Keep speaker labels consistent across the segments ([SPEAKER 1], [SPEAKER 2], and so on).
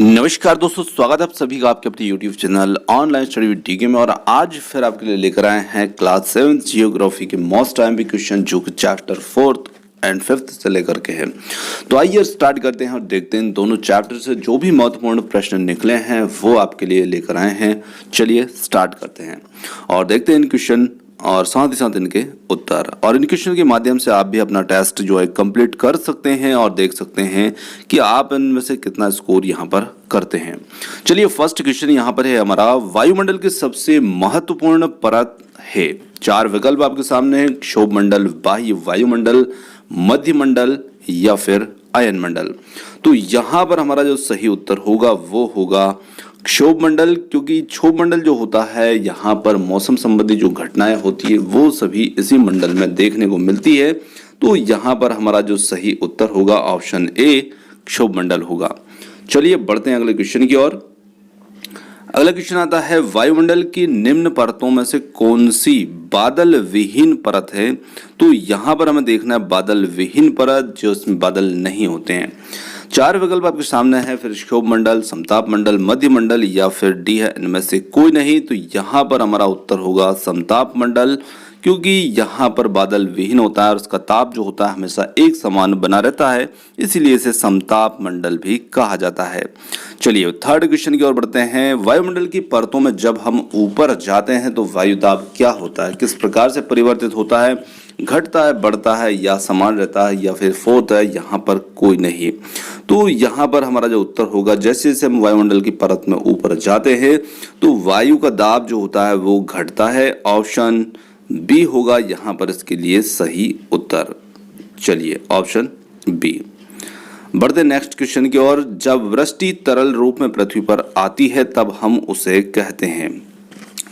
[SPEAKER 1] नमस्कार दोस्तों, स्वागत है आप सभी का आपके अपने YouTube channel online study with DK में। और आज फिर आपके लिए लेकर आए हैं क्लास 7 जियोग्राफी के मोस्ट टाइम क्वेश्चन जो कि चैप्टर 4th एंड 5th से लेकर के हैं। तो आइए स्टार्ट करते हैं और देखते हैं दोनों चैप्टर से जो भी महत्वपूर्ण प्रश्न निकले हैं वो आपके लिए लेकर आए हैं। चलिए स्टार्ट करते हैं और देखते हैं इन क्वेश्चन और साथ ही साथ इनके उत्तर। और इन क्वेश्चन के माध्यम से आप भी अपना टेस्ट जो है कंप्लीट कर सकते हैं और देख सकते हैं कि आप इनमें से कितना स्कोर यहाँ पर करते हैं। चलिए फर्स्ट क्वेश्चन यहाँ पर है हमारा, वायुमंडल की सबसे महत्वपूर्ण परत है। 4 विकल्प आपके सामने हैं, क्षोभ मंडल, बाह्य वायुमंडल, मध्य मंडल या फिर अयन मंडल। तो यहाँ पर हमारा जो सही उत्तर होगा वो होगा क्षोभ मंडल, क्योंकि क्षोभ मंडल जो होता है यहाँ पर मौसम संबंधी जो घटनाएं होती है वो सभी इसी मंडल में देखने को मिलती है। तो यहाँ पर हमारा जो सही उत्तर होगा ऑप्शन ए क्षोभ मंडल होगा। चलिए बढ़ते हैं अगले क्वेश्चन की ओर। अगला क्वेश्चन आता है, वायुमंडल की निम्न परतों में से कौन सी बादल विहीन परत है। तो यहाँ पर हमें देखना है बादल विहीन परत, जो इसमें बादल नहीं होते हैं। 4 विकल्प आपके सामने है, फिर क्षोभ मंडल, समताप मंडल, मध्य मंडल या फिर डी है इनमें से कोई नहीं। तो यहाँ पर हमारा उत्तर होगा समताप मंडल, क्योंकि यहाँ पर बादल विहीन होता है और उसका ताप जो होता है हमेशा एक समान बना रहता है, इसीलिए इसे समताप मंडल भी कहा जाता है। चलिए थर्ड क्वेश्चन की ओर बढ़ते हैं। वायुमंडल की परतों में जब हम ऊपर जाते हैं तो वायुदाब क्या होता है, किस प्रकार से परिवर्तित होता है, घटता है, बढ़ता है या समान रहता है या फिर फोर्थ है, यहाँ पर कोई नहीं। तो यहाँ पर हमारा जो उत्तर होगा, जैसे जैसे हम वायुमंडल की परत में ऊपर जाते हैं तो वायु का दाब जो होता है वो घटता है। ऑप्शन बी होगा यहाँ पर इसके लिए सही उत्तर। चलिए ऑप्शन बी। बढ़ते नेक्स्ट क्वेश्चन की ओर। जब वृष्टि तरल रूप में पृथ्वी पर आती है तब हम उसे कहते हैं।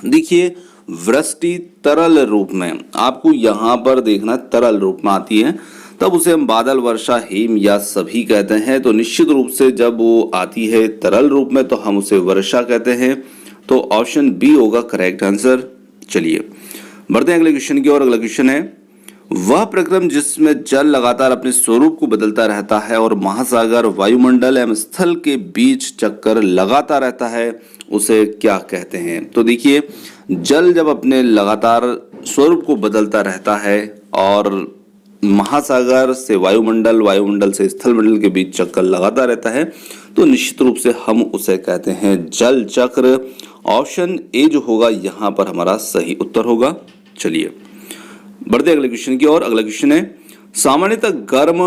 [SPEAKER 1] देखिए वृष्टि तरल रूप में, आपको यहाँ पर देखना तरल रूप में आती है तब उसे हम बादल, वर्षा, हिम या सभी कहते हैं। तो निश्चित रूप से जब वो आती है तरल रूप में तो हम उसे वर्षा कहते हैं। तो ऑप्शन बी होगा करेक्ट आंसर। चलिए बढ़ते हैं अगले क्वेश्चन की ओर। अगला क्वेश्चन है, वह प्रक्रम जिसमें जल लगातार अपने स्वरूप को बदलता रहता है और महासागर, वायुमंडल एवं स्थल के बीच चक्कर लगाता रहता है, उसे क्या कहते हैं। तो देखिए जल जब अपने लगातार स्वरूप को बदलता रहता है और महासागर से वायुमंडल, वायुमंडल से स्थल मंडल के बीच चक्कर लगाता रहता है तो निश्चित रूप से हम उसे कहते हैं जल चक्र। ऑप्शन ए जो होगा यहाँ पर हमारा सही उत्तर होगा। चलिए बढ़ते अगले क्वेश्चन की ओर। अगला क्वेश्चन है, सामान्यतः गर्म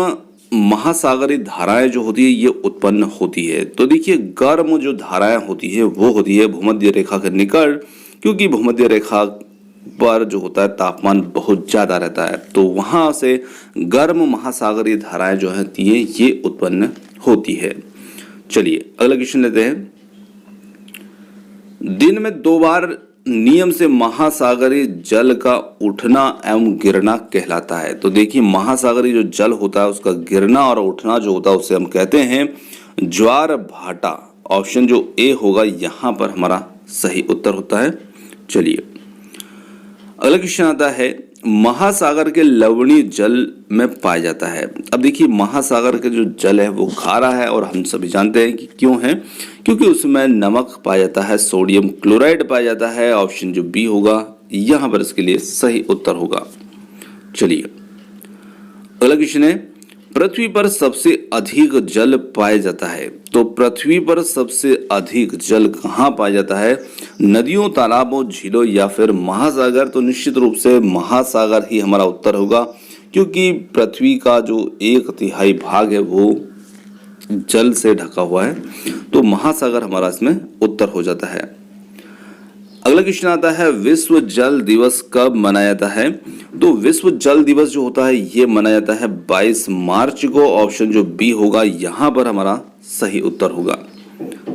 [SPEAKER 1] महासागरीय धाराएं जो होती है ये उत्पन्न होती है। तो देखिए गर्म जो धाराएं होती है वो होती है भूमध्य रेखा के निकट, क्योंकि भूमध्य रेखा पर जो होता है तापमान बहुत ज्यादा रहता है तो वहां से गर्म महासागरीय धाराएं जो होती है ये उत्पन्न होती है। चलिए अगला क्वेश्चन लेते हैं। दिन में 2 बार नियम से महासागरीय जल का उठना एवं गिरना कहलाता है। तो देखिए महासागरीय जो जल होता है उसका गिरना और उठना जो होता है उसे हम कहते हैं ज्वार भाटा। ऑप्शन जो ए होगा यहाँ पर हमारा सही उत्तर होता है। चलिए अगला क्वेश्चन आता है, महासागर के लवणीय जल में पाया जाता है। अब देखिए महासागर के जो जल है वो खारा है और हम सभी जानते हैं कि क्यों है, क्योंकि उसमें नमक पाया जाता है, सोडियम क्लोराइड पाया जाता है। ऑप्शन जो बी होगा यहाँ पर इसके लिए सही उत्तर होगा। चलिए अगला क्वेश्चन है, पृथ्वी पर सबसे अधिक जल पाया जाता है। तो पृथ्वी पर सबसे अधिक जल कहाँ पाया जाता है, नदियों, तालाबों, झीलों या फिर महासागर। तो निश्चित रूप से महासागर ही हमारा उत्तर होगा, क्योंकि पृथ्वी का जो 1/3 भाग है वो जल से ढका हुआ है। तो महासागर हमारा इसमें उत्तर हो जाता है। अगला क्वेश्चन आता है, विश्व जल दिवस कब मनाया जाता है। तो विश्व जल दिवस जो होता है ये मनाया जाता है 22 मार्च को। ऑप्शन जो बी होगा यहाँ पर हमारा सही उत्तर होगा।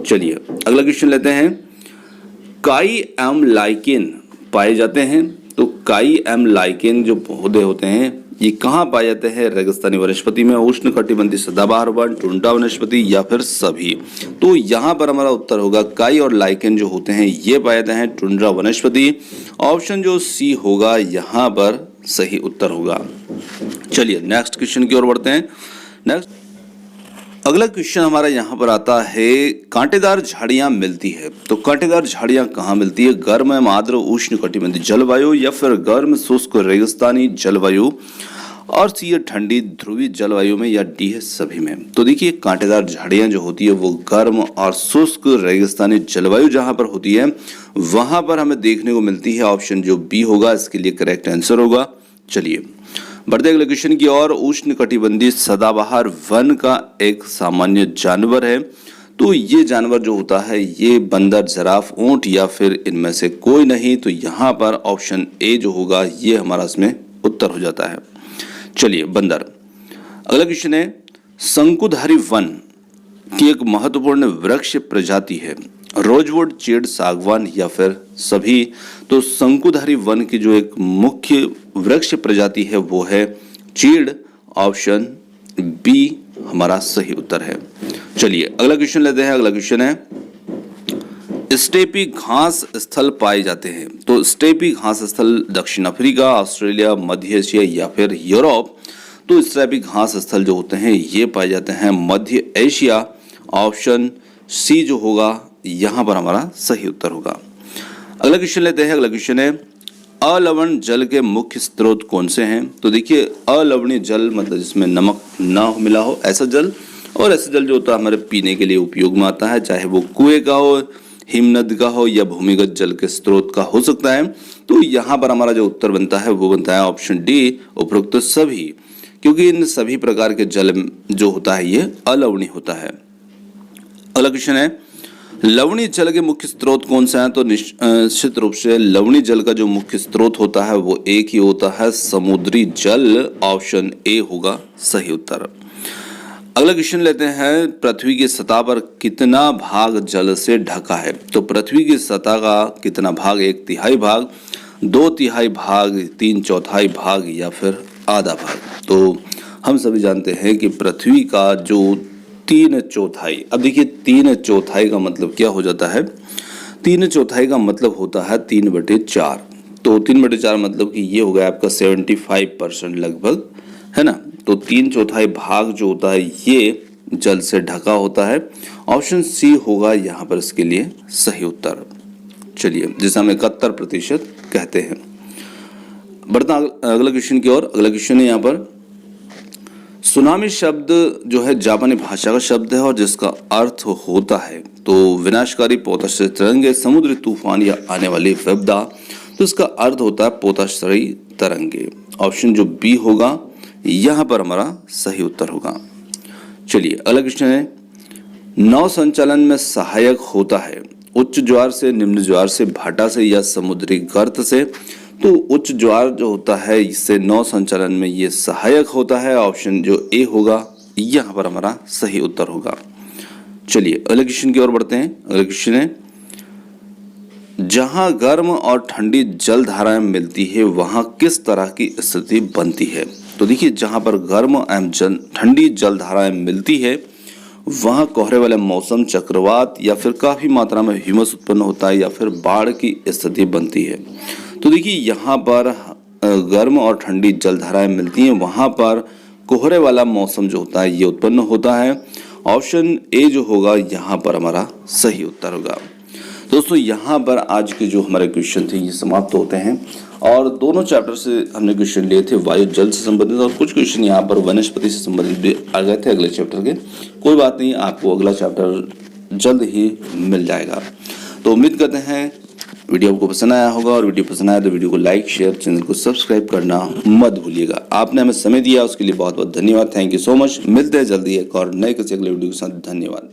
[SPEAKER 1] चलिए अगला क्वेश्चन लेते हैं, काई एवं लाइकेन पाए जाते हैं। तो काई एवं लाइकेन जो पौधे होते हैं ये कहाँ पाए जाते हैं, रेगिस्तानी वनस्पति में, उष्ण कटिबंधीय सदाबहार वन, टुंड्रा वनस्पति या फिर सभी। तो यहाँ पर हमारा उत्तर होगा काई और लाइकेन जो होते हैं ये पाए जाते हैं टुंड्रा वनस्पति। ऑप्शन जो सी होगा यहाँ पर सही उत्तर होगा। चलिए नेक्स्ट क्वेश्चन की ओर बढ़ते हैं। नेक्स्ट अगला क्वेश्चन हमारा यहाँ पर आता है, कांटेदार झाड़ियाँ मिलती है। तो कांटेदार झाड़ियाँ कहाँ मिलती है? गर्म एवं आर्द्र उष्ण कटिबंधीय जलवायु, या फिर गर्म शुष्क रेगिस्तानी जलवायु, और सी है ठंडी ध्रुवीय जलवायु में, या डी है सभी में। तो देखिए कांटेदार झाड़ियाँ जो होती है वो गर्म और शुष्क रेगिस्तानी जलवायु जहाँ पर होती है वहाँ पर हमें देखने को मिलती है। ऑप्शन जो बी होगा इसके लिए करेक्ट आंसर होगा। चलिए बढ़ते अगले क्वेश्चन की ओर। उष्ण कटिबंधीय सदाबहार वन का एक सामान्य जानवर है। तो ये जानवर जो होता है ये बंदर, जिराफ, ऊंट, या फिर इनमें से कोई नहीं। तो यहाँ पर ऑप्शन ए जो होगा ये हमारा इसमें उत्तर हो जाता है। चलिए बंदर। अगला क्वेश्चन है, शंकुधारी वन की एक महत्वपूर्ण वृक्ष प्रजाति है, रोजवुड, चीड़, सागवान, या फिर सभी। तो शंकुधारी वन की जो एक मुख्य वृक्ष प्रजाति है वो है चीड़। ऑप्शन बी हमारा सही उत्तर है। चलिए अगला क्वेश्चन लेते हैं। अगला क्वेश्चन है, स्टेपी घास स्थल पाए जाते हैं। तो स्टेपी घास स्थल दक्षिण अफ्रीका, ऑस्ट्रेलिया, मध्य एशिया, या फिर यूरोप। तो स्टेपी घास स्थल जो होते हैं ये पाए जाते हैं मध्य एशिया। ऑप्शन सी जो होगा यहाँ पर हमारा सही उत्तर होगा। अगला क्वेश्चन लेते हैं। अगला क्वेश्चन है, अलवण जल के मुख्य स्रोत कौन से हैं? तो देखिए अलवणीय जल मतलब जिसमें नमक ना मिला हो ऐसा जल, और ऐसा जल जो होता है हमारे पीने के लिए उपयोग में आता है, चाहे वो कुएं का हो, हिमनद का हो, या भूमिगत जल के स्रोत का हो सकता है। तो यहाँ पर हमारा जो उत्तर बनता है वो बनता है ऑप्शन डी, उपरोक्त सभी, क्योंकि इन सभी प्रकार के जल जो होता है ये अलवणीय होता है। अगला क्वेश्चन है, लवणीय जल के मुख्य स्रोत कौन सा है? तो निश्चित रूप से लवणीय जल का जो मुख्य स्रोत होता है वो एक ही होता है, समुद्री जल। ऑप्शन ए होगा सही उत्तर। अगला क्वेश्चन लेते हैं, पृथ्वी की सतह पर कितना भाग जल से ढका है? तो पृथ्वी की सतह का कितना भाग? 1/3 भाग, 2/3 भाग, 3/4 भाग, या फिर आधा भाग। तो हम सभी जानते हैं कि पृथ्वी का जो 3/4, अब देखिए 3/4 का मतलब क्या हो जाता है? 3/4 का मतलब होता है 3/4। तो 3/4 मतलब कि ये हो गया आपका 75% लगभग, है ना। तो 3/4 भाग जो होता है ये जल से ढका होता है। ऑप्शन सी होगा यहाँ पर इसके लिए सही उत्तर। चलिए जिसे हम 71% कहते हैं। बढ़ता अगला क्वेश्चन की ओर। अगला क्वेश्चन है यहाँ पर, सुनामी शब्द जो है जापानी भाषा का शब्द है और जिसका अर्थ होता है तो विनाशकारी पोताश्रयी तरंगे, समुद्री तूफान, या आने वाली विपदा। तो इसका अर्थ होता है पोताश्रयी तरंगे। ऑप्शन जो बी होगा यहाँ पर हमारा सही उत्तर होगा। चलिए अगला क्वेश्चन है, नौ संचालन में सहायक होता है उच्च ज्वार से, निम्न ज्वार से, भाटा से, या समुद्री गर्त से। तो उच्च ज्वार जो होता है इससे नौ संचालन में ये सहायक होता है। ऑप्शन जो ए होगा यहाँ पर हमारा सही उत्तर होगा। चलिए अगले क्वेश्चन की ओर बढ़ते हैं। अगला क्वेश्चन है, जहां गर्म और ठंडी जल धाराएं मिलती है वहां किस तरह की स्थिति बनती है? तो देखिए जहां पर गर्म एवं ठंडी जल धाराएं मिलती है वहां कोहरे वाले मौसम, चक्रवात, या फिर काफी मात्रा में ह्यूमस उत्पन्न होता है, या फिर बाढ़ की स्थिति बनती है। तो देखिए यहाँ पर गर्म और ठंडी जल धाराएं मिलती हैं, वहां पर कोहरे वाला मौसम जो होता है ये उत्पन्न होता है। ऑप्शन ए जो होगा यहाँ पर हमारा सही उत्तर होगा। दोस्तों यहाँ पर आज के जो हमारे क्वेश्चन थे ये समाप्त होते हैं, और दोनों चैप्टर से हमने क्वेश्चन लिए थे वायु जल से संबंधित, और कुछ क्वेश्चन यहाँ पर वनस्पति से संबंधित भी आ गए थे अगले चैप्टर के। कोई बात नहीं, आपको अगला चैप्टर जल्द ही मिल जाएगा। तो उम्मीद करते हैं वीडियो आपको पसंद आया होगा, और वीडियो पसंद आया तो वीडियो को लाइक, शेयर, चैनल को सब्सक्राइब करना मत भूलिएगा। आपने हमें समय दिया उसके लिए बहुत बहुत धन्यवाद। Thank you so much. मिलते हैं जल्दी एक और नए किसी अगले वीडियो के साथ। धन्यवाद।